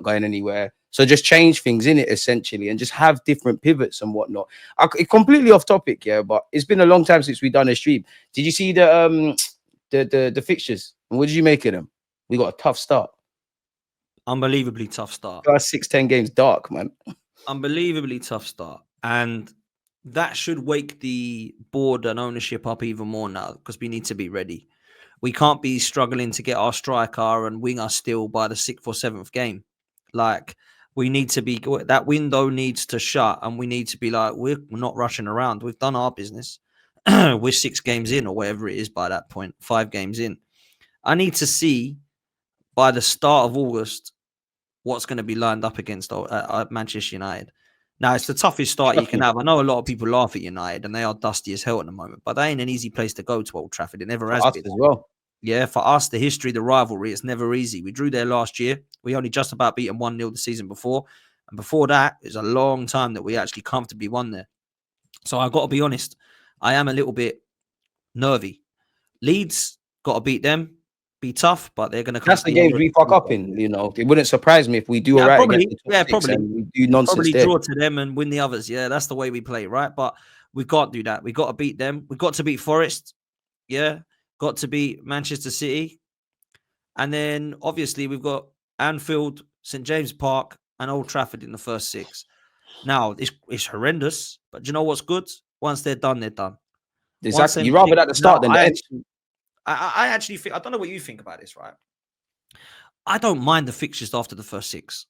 going anywhere. So just change things in it essentially, and just have different pivots and whatnot. Completely off topic, yeah, but it's been a long time since we've done a stream. Did you see the fixtures? And what did you make of them? We got a tough start. Unbelievably tough start. First 6-10 games dark, man. Unbelievably tough start. And that should wake the board and ownership up even more now, because we need to be ready. We can't be struggling to get our striker and winger still by the 6th or 7th game. Like, we need to be, that window needs to shut, and we need to be like, we're not rushing around. We've done our business. We're 6 games in, or whatever it is by that point, 5 games in. I need to see by the start of August what's going to be lined up against Manchester United. Now, it's the toughest start you can have. I know a lot of people laugh at United, and they are dusty as hell at the moment, but they ain't an easy place to go to, Old Trafford. It never has been. As well. Yeah, for us, the history, the rivalry, it's never easy. We drew there last year. We only just about beat them 1-0 the season before. And before that, it was a long time that we actually comfortably won there. So I've got to be honest, I am a little bit nervy. Leeds, got to beat them. Be tough, but they're going to. That's the games we fuck up in. You know, it wouldn't surprise me if we do all right. Probably, probably. We do nonsense. Probably draw to them and win the others. Yeah, that's the way we play, right? But we can't do that. We got to beat them. We got to beat Forest. Yeah, got to beat Manchester City, and then obviously we've got Anfield, St James Park, and Old Trafford in the first 6. Now it's horrendous, but do you know what's good? Once they're done, they're done. Exactly. You rather at the start than the end. I actually think, I don't know what you think about this, right? I don't mind the fixtures after the first 6.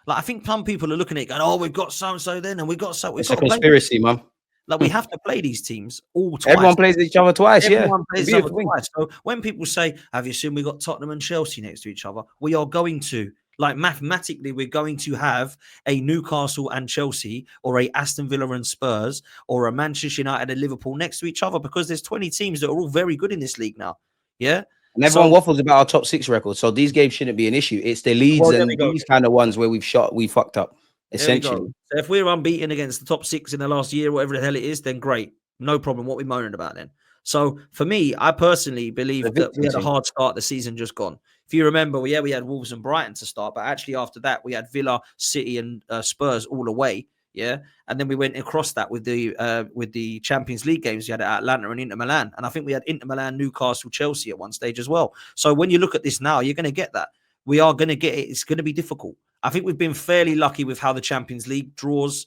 Like, I think some people are looking at it going, oh, we've got so-and-so then, and we've got so... It's a conspiracy, man. Like, we have to play these teams all twice. Everyone plays each other twice, Everyone plays each other twice. So when people say, have you seen we got Tottenham and Chelsea next to each other? We are going to. Like, mathematically, we're going to have a Newcastle and Chelsea, or a Aston Villa and Spurs, or a Manchester United and Liverpool next to each other, because there's 20 teams that are all very good in this league now. Yeah. And everyone waffles about our top 6 records. So these games shouldn't be an issue. It's the Leeds and these kind of ones where we fucked up, essentially. So if we're unbeaten against the top 6 in the last year, whatever the hell it is, then great. No problem. What are we moaning about then? So for me, I personally believe that we had a hard start the season just gone. If you remember, we had Wolves and Brighton to start, but actually after that, we had Villa, City, and Spurs all away. Yeah, and then we went across that with the Champions League games. You had Atlanta and Inter Milan, and I think we had Inter Milan, Newcastle, Chelsea at one stage as well. So when you look at this now, you're going to get that. We are going to get it. It's going to be difficult. I think we've been fairly lucky with how the Champions League draws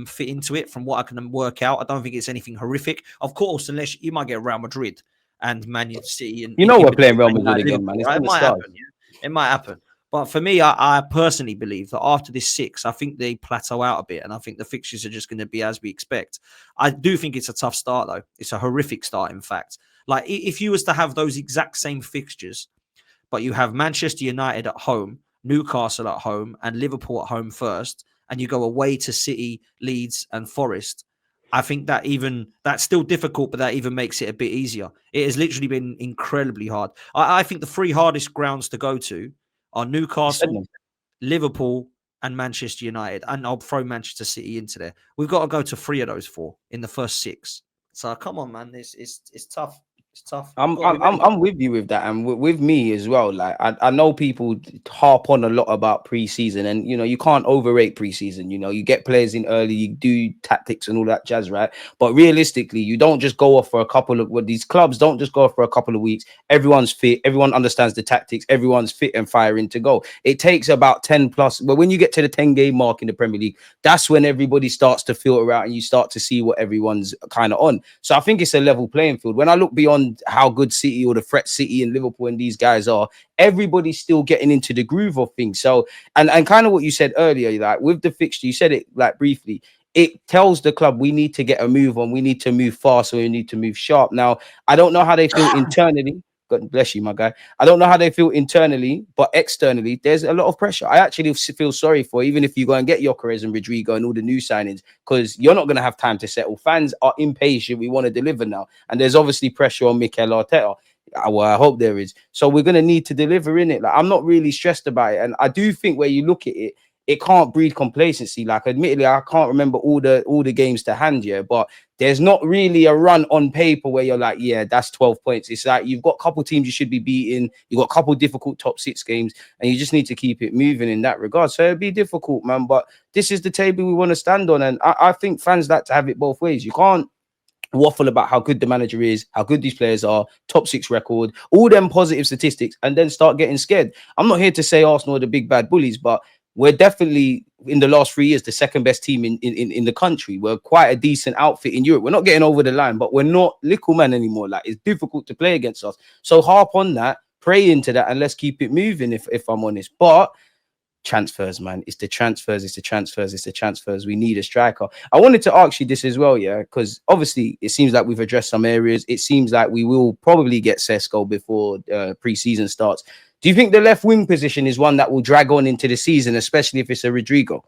fit into it. From what I can work out, I don't think it's anything horrific. Of course, unless you might get Real Madrid and Man City, and we're playing Real Madrid again, man. Right? It might happen. Yeah? It might happen. But for me, I personally believe that after this 6, I think they plateau out a bit, and I think the fixtures are just going to be as we expect. I do think it's a tough start, though. It's a horrific start, in fact. Like, if you was to have those exact same fixtures, but you have Manchester United at home, Newcastle at home, and Liverpool at home first, and you go away to City, Leeds, and Forest, I think that's still difficult, but that even makes it a bit easier. It has literally been incredibly hard. I think the 3 hardest grounds to go to are Newcastle, Liverpool, and Manchester United. And I'll throw Manchester City into there. We've got to go to 3 of those 4 in the first 6. So come on, man. It's tough. It's tough. I'm with you with that, and with me as well. Like, I know people harp on a lot about preseason, and you can't overrate preseason. You get players in early, you do tactics and all that jazz, right? But realistically, you don't just go off for a couple of these clubs don't just go off for a couple of weeks. Everyone's fit, everyone understands the tactics, everyone's fit and firing to go. It takes about 10 plus. But when you get to the 10-game mark in the Premier League, that's when everybody starts to filter out, and you start to see what everyone's kind of on. So I think it's a level playing field. When I look beyond how good City or the threat City and Liverpool and these guys are, everybody's still getting into the groove of things. So, and kind of what you said earlier, like with the fixture, you said it like briefly, it tells the club we need to get a move on, we need to move fast, or we need to move sharp. Now, I don't know how they feel internally. God bless you, my guy. I don't know how they feel internally, but externally, there's a lot of pressure. I actually feel sorry for, even if you go and get Gyökeres and Rodrygo and all the new signings, because you're not going to have time to settle. Fans are impatient. We want to deliver now. And there's obviously pressure on Mikel Arteta. Well, I hope there is. So we're going to need to deliver in it. Like, I'm not really stressed about it. And I do think where you look at it, it can't breed complacency. Like, admittedly, I can't remember all the games to hand here, but there's not really a run on paper where you're like, yeah, that's 12 points. It's like you've got a couple teams you should be beating. You've got a couple difficult top 6 games, and you just need to keep it moving in that regard. So it'd be difficult, man. But this is the table we want to stand on. And I think fans like to have it both ways. You can't waffle about how good the manager is, how good these players are, top 6 record, all them positive statistics, and then start getting scared. I'm not here to say Arsenal are the big bad bullies, but we're definitely in the last 3 years the second best team in the country. We're quite a decent outfit in Europe. We're not getting over the line, but we're not little man anymore. Like, it's difficult to play against us. So harp on that, pray into that, and let's keep it moving. If I'm honest, but transfers, man. It's the transfers. We need a striker. I wanted to ask you this as well, yeah, because obviously it seems like we've addressed some areas. It seems like we will probably get Sesko before pre-season starts. Do you think the left wing position is one that will drag on into the season, especially if it's a Rodrygo?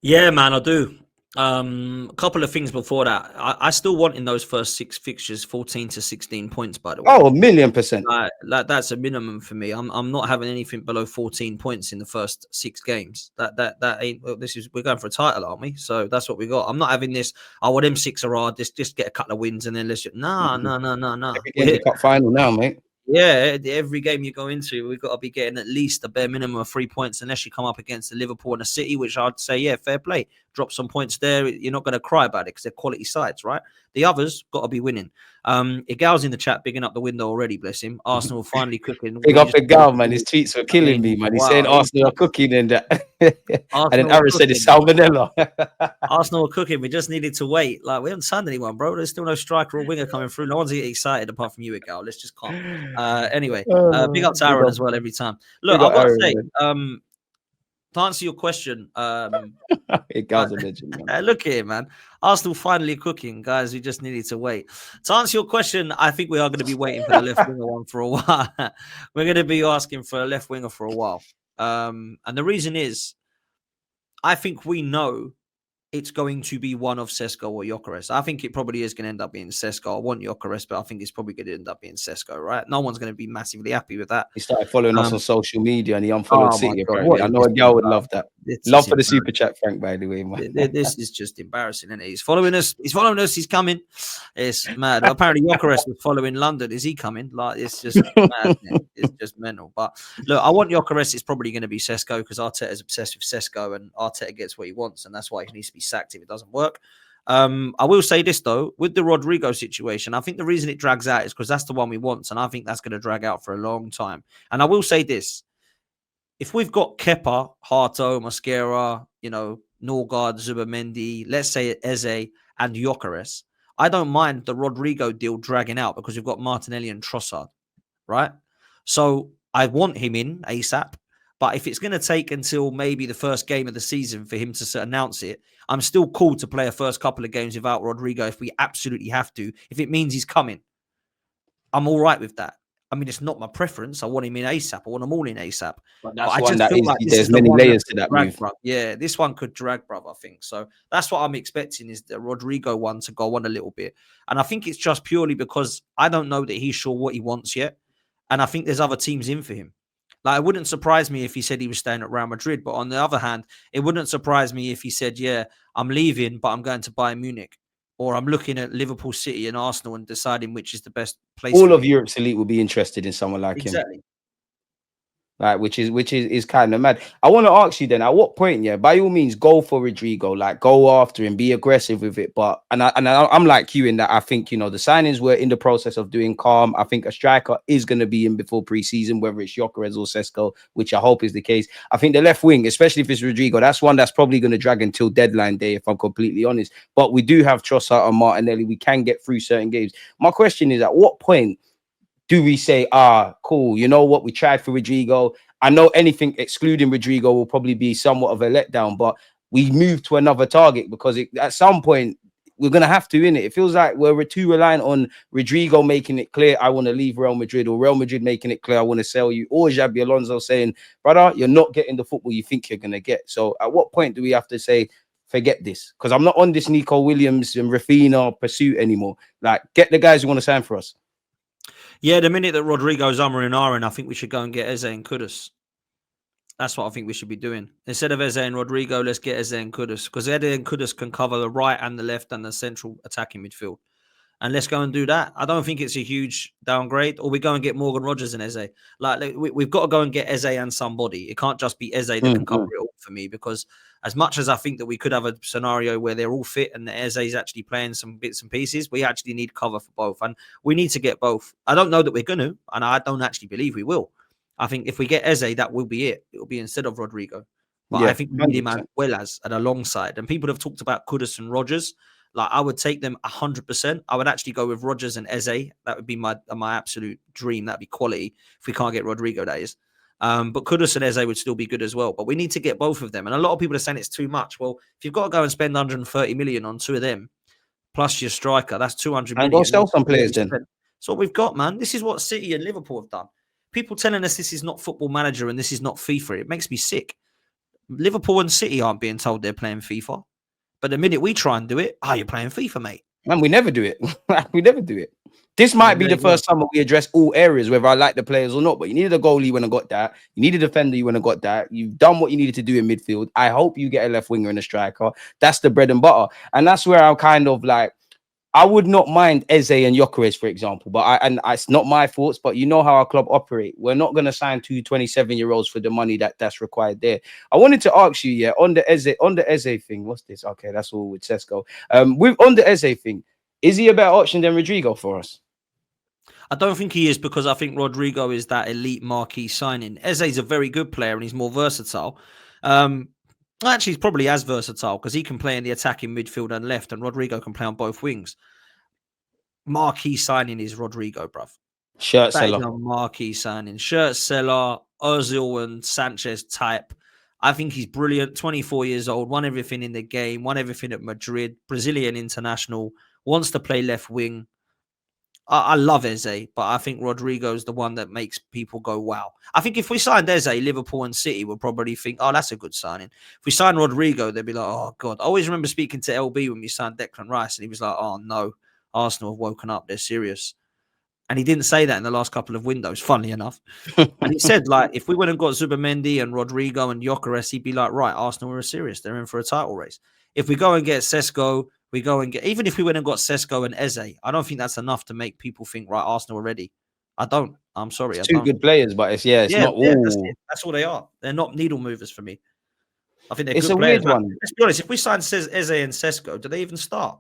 Yeah, man, I do. A couple of things before that. I still want in those first 6 fixtures 14 to 16 points, by the way. Oh, 1,000,000%. Like that's a minimum for me. I'm not having anything below 14 points in the first 6 games. That ain't, well, we're going for a title, aren't we? So that's what we got. I'm not having this. Oh, well, them 6 are hard. Just get a couple of wins and then let's just no. Every game the cup final now, mate. Yeah, every game you go into, we've got to be getting at least a bare minimum of 3 points, unless you come up against the Liverpool and the City, which I'd say, yeah, fair play. Drop some points there. You're not going to cry about it because they're quality sides, right? The others got to be winning. Igal's in the chat, bigging up the window already, bless him. Arsenal finally cooking. Big up Igal, man. His tweets were killing me, man. He's saying Arsenal are cooking and that. And then Aaron said it's salmonella. Arsenal are cooking. We just needed to wait. Like, we haven't signed anyone, bro. There's still no striker or winger coming through. No one's getting excited apart from you, Igal. Let's just calm. Anyway, big up to Aaron as well every time. Look, I've got to say, to answer your question, Igal's a legend, man. Look here, man. Arsenal finally cooking, guys. We just needed to wait. To answer your question, I think we are going to be waiting for the left winger one for a while. We're going to be asking for a left winger for a while. And the reason is, I think we know it's going to be one of Sesko or Gyökeres. I think it probably is going to end up being Sesko. I want Gyökeres, but I think it's probably going to end up being Sesko, right? No one's going to be massively happy with that. He started following us on social media and he unfollowed City, apparently. I know a girl would love that. Love for the super chat, Frank, by the way, man. This is just embarrassing, isn't it? He's following us. He's coming. It's mad. Apparently, Gyökeres was following London. Is he coming? Like, it's just mad. It's just mental. But look, I want Gyökeres. It's probably going to be Sesko because Arteta is obsessed with Sesko and Arteta gets what he wants, and that's why he needs to be sacked if it doesn't work. I will say this though, with the Rodrygo situation, I think the reason it drags out is because that's the one we want, and I think that's going to drag out for a long time. And I will say this: if we've got Kepa, Harto, Mosquera, Norgard, Zubamendi, let's say Eze and Gyökeres, I don't mind the Rodrygo deal dragging out because we've got Martinelli and Trossard, right? So I want him in ASAP. But if it's going to take until maybe the first game of the season for him to announce it, I'm still cool to play a first couple of games without Rodrygo if we absolutely have to. If it means he's coming, I'm all right with that. I mean, it's not my preference. I want him in ASAP. I want them all in ASAP. But that's one that is, like there's many layers to that move. Yeah, this one could drag, bruv, I think. So that's what I'm expecting, is the Rodrygo one to go on a little bit. And I think it's just purely because I don't know that he's sure what he wants yet. And I think there's other teams in for him. Like, it wouldn't surprise me if he said he was staying at Real Madrid. But on the other hand, it wouldn't surprise me if he said, yeah, I'm leaving, but I'm going to Bayern Munich. Or I'm looking at Liverpool, City and Arsenal and deciding which is the best place. All of Europe's elite would be interested in someone like him. Like, which is kind of mad. I want to ask you then, at what point, yeah, by all means, go for Rodrygo, like go after him, be aggressive with it. But I'm like you in that I think, the signings were in the process of doing calm. I think a striker is going to be in before preseason, whether it's Gyökeres or Sesko, which I hope is the case. I think the left wing, especially if it's Rodrygo, that's one that's probably going to drag until deadline day, if I'm completely honest. But we do have Trossard and Martinelli. We can get through certain games. My question is, at what point do we say, cool, you know what, we tried for Rodrygo? I know anything excluding Rodrygo will probably be somewhat of a letdown, but we move to another target because at some point we're going to have to, innit? It feels like we're too reliant on Rodrygo making it clear, I want to leave Real Madrid, or Real Madrid making it clear, I want to sell you, or Xabi Alonso saying, brother, you're not getting the football you think you're going to get. So at what point do we have to say, forget this? Because I'm not on this Nico Williams and Rafinha pursuit anymore. Like, get the guys who want to sign for us. Yeah, the minute that Rodrygo's umming and ahhing, I think we should go and get Eze and Kudus. That's what I think we should be doing. Instead of Eze and Rodrygo, let's get Eze and Kudus, because Eze and Kudus can cover the right and the left and the central attacking midfield. And let's go and do that. I don't think it's a huge downgrade. Or we go and get Morgan Rogers and Eze. Like we've got to go and get Eze and somebody. It can't just be Eze that can cover it all for me, because as much as I think that we could have a scenario where they're all fit and Eze is actually playing some bits and pieces, we actually need cover for both. And we need to get both. I don't know that we're going to, and I don't actually believe we will. I think if we get Eze, that will be it. It will be instead of Rodrygo. But I think we need him as well as and alongside. And people have talked about Kudus and Rogers. Like, I would take them 100%. I would actually go with Rogers and Eze. That would be my absolute dream. That'd be quality if we can't get Rodrygo, that is. But Kudus and Eze would still be good as well. But we need to get both of them. And a lot of people are saying it's too much. Well, if you've got to go and spend 130 million on two of them, plus your striker, that's 200 million. And go sell some players then. That's what we've got, man. This is what City and Liverpool have done. People telling us this is not Football Manager and this is not FIFA. It makes me sick. Liverpool and City aren't being told they're playing FIFA. But the minute we try and do it, you're playing FIFA, mate. Man, we never do it. We never do it. This might be the first time we address all areas, whether I like the players or not. But you needed a goalie, you wouldn't have got that. You need a defender, you wouldn't have got that. You've done what you needed to do in midfield. I hope you get a left winger and a striker. That's the bread and butter. And that's where I'm kind of like, I would not mind Eze and Gyökeres, for example, but it's not my thoughts, but you know how our club operate. We're not going to sign two 27-year-olds for the money that's required there. I wanted to ask you, on the Eze thing, what's this? Okay, that's all with Sesko. On the Eze thing, is he a better option than Rodrygo for us? I don't think he is, because I think Rodrygo is that elite marquee signing. Eze's a very good player and he's more versatile. Actually, he's probably as versatile because he can play in the attacking midfield and left, and Rodrygo can play on both wings. Marquee signing is Rodrygo, bruv. Shirt seller. Marquee signing. Shirt seller, Ozil and Sanchez type. I think he's brilliant. 24 years old, won everything in the game, won everything at Madrid, Brazilian international, wants to play left wing. I love Eze, but I think Rodrygo is the one that makes people go, wow. I think if we signed Eze, Liverpool and City would probably think, oh, that's a good signing. If we signed Rodrygo, they'd be like, oh, God. I always remember speaking to LB when we signed Declan Rice, and he was like, oh, no, Arsenal have woken up. They're serious. And he didn't say that in the last couple of windows, funnily enough. And he said, like, if we went and got Zubimendi and Rodrygo and Gyökeres, he'd be like, right, Arsenal are serious. They're in for a title race. If we go and get Sesko, we go and get, even if we went and got Sesko and Eze, I don't think that's enough to make people think, right, Arsenal are ready. I don't. I'm sorry. It's two good players, but it's not all. That's all they are. They're not needle movers for me. I think they're it's good a players. Weird one. Let's be honest. If we sign Eze and Sesko, do they even start?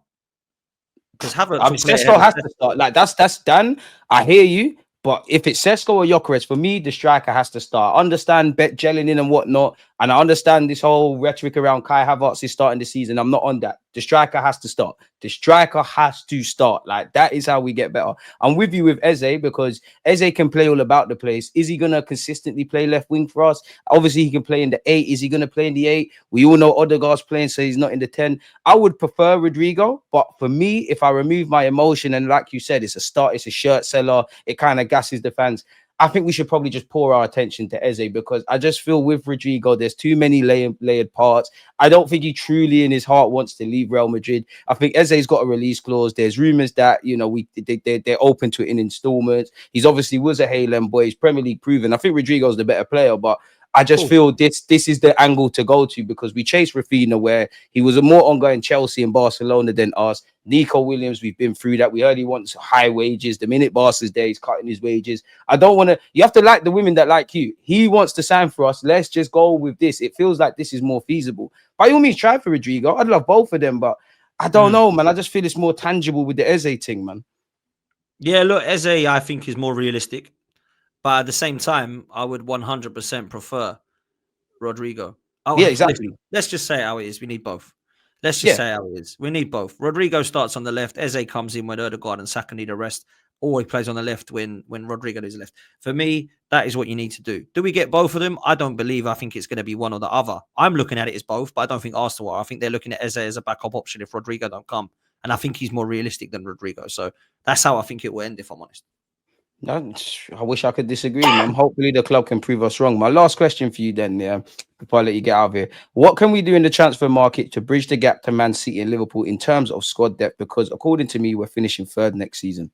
Because Sesko has to start. Like that's done. I hear you. But if it's Sesko or Gyökeres, for me, the striker has to start. I understand bet gelling in and whatnot. And I understand this whole rhetoric around Kai Havertz is starting the season. I'm not on that. The striker has to start. The striker has to start. Like, that is how we get better. I'm with you with Eze, because Eze can play all about the place. Is he going to consistently play left wing for us? Obviously, he can play in the 8. Is he going to play in the 8? We all know Odegaard's playing, so he's not in the 10. I would prefer Rodrygo, but for me, if I remove my emotion, and like you said, it's a start, it's a shirt seller, it kind of gasses the fans. I think we should probably just pour our attention to Eze, because I just feel with Rodrygo, there's too many layered parts. I don't think he truly in his heart wants to leave Real Madrid. I think Eze's got a release clause. There's rumors that, they're open to it in installments. He's obviously was a Haaland boy. He's Premier League proven. I think Rodrygo's the better player, but I just feel this is the angle to go to, because we chased Rafinha, where he was a more ongoing Chelsea and Barcelona than us. Nico Williams, we've been through that. We heard he wants high wages. The minute Barca's there, he's cutting his wages. I don't want to. You have to like the women that like you. He wants to sign for us. Let's just go with this. It feels like this is more feasible. By all means, try for Rodrygo. I'd love both of them, but I don't know, man. I just feel it's more tangible with the Eze thing, man. Yeah, look, Eze, I think, is more realistic. But at the same time, I would 100% prefer Rodrygo. Yeah, exactly. Listen, let's just say how it is. We need both. Let's just say how it is. We need both. Rodrygo starts on the left. Eze comes in when Odegaard and Saka need a rest. Or he plays on the left when Rodrygo is left. For me, that is what you need to do. Do we get both of them? I don't believe. I think it's going to be one or the other. I'm looking at it as both, but I don't think Arsenal are. I think they're looking at Eze as a backup option if Rodrygo don't come. And I think he's more realistic than Rodrygo. So that's how I think it will end, if I'm honest. I wish I could disagree, man. Hopefully the club can prove us wrong. My last question for you then, before I let you get out of here. What can we do in the transfer market to bridge the gap to Man City and Liverpool in terms of squad depth? Because according to me, we're finishing third next season.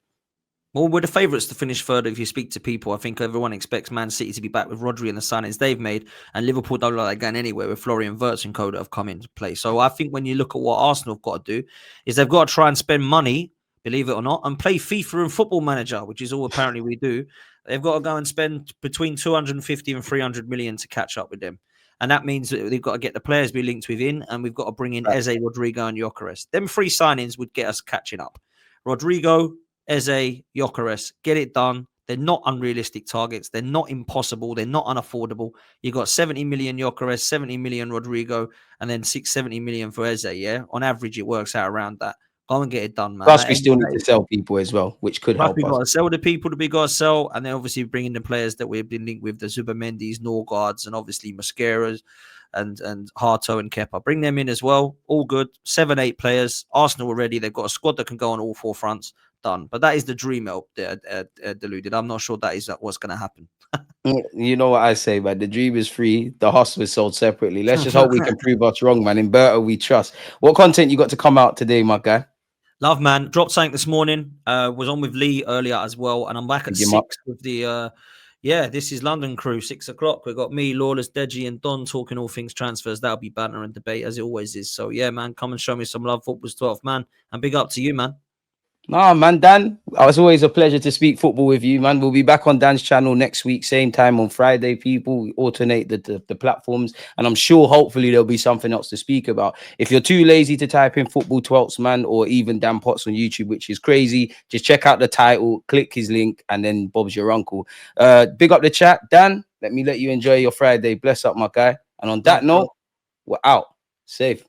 Well, we're the favourites to finish third. If you speak to people, I think everyone expects Man City to be back with Rodri and the signings they've made, and Liverpool don't like going anywhere with Florian Wirtz and co that have come into play. So I think when you look at what Arsenal have got to do, is they've got to try and spend money, believe it or not, and play FIFA and Football Manager, which is all apparently we do. They've got to go and spend between 250 and 300 million to catch up with them. And that means that they've got to get the players we linked within, and we've got to bring in Right. Eze, Rodrygo, and Gyökeres. Them three signings would get us catching up. Rodrygo, Eze, Gyökeres, get it done. They're not unrealistic targets. They're not impossible. They're not unaffordable. You got 70 million Gyökeres, 70 million Rodrygo, and then 670 million for Eze. Yeah, on average, it works out around that. Go and get it done, man. Plus, we still need to sell people as well, which could Plus, help we us. got to sell the people that we got to sell, and then obviously bringing the players that we've been linked with, the Zubamendis, Norgards, and obviously Mascaras and Harto and Kepa. Bring them in as well. All good. 7-8 players. Arsenal already. They've got a squad that can go on all four fronts. Done. But that is the dream, Deluded. I'm not sure that is what's going to happen. You know what I say, man. The dream is free. The hustle is sold separately. Let's just hope we can prove us wrong, man. In Berto, we trust. What content you got to come out today, my guy? Love, man. Dropped something this morning. Was on with Lee earlier as well. And I'm back at Big him 6 with the... This is London crew, 6 o'clock. We've got me, Lawless, Deji, and Don talking all things transfers. That'll be banter and debate as it always is. So, yeah, man, come and show me some love. Football's 12th, man. And big up to you, man. Nah, man, Dan, it's always a pleasure to speak football with you, man. We'll be back on Dan's channel next week, same time on Friday, people. We alternate the platforms, and I'm sure, hopefully, there'll be something else to speak about. If you're too lazy to type in Football 12, man, or even Dan Potts on YouTube, which is crazy, just check out the title, click his link, and then Bob's your uncle. Big up the chat. Dan, let you enjoy your Friday. Bless up, my guy. And on that note, we're out. Safe.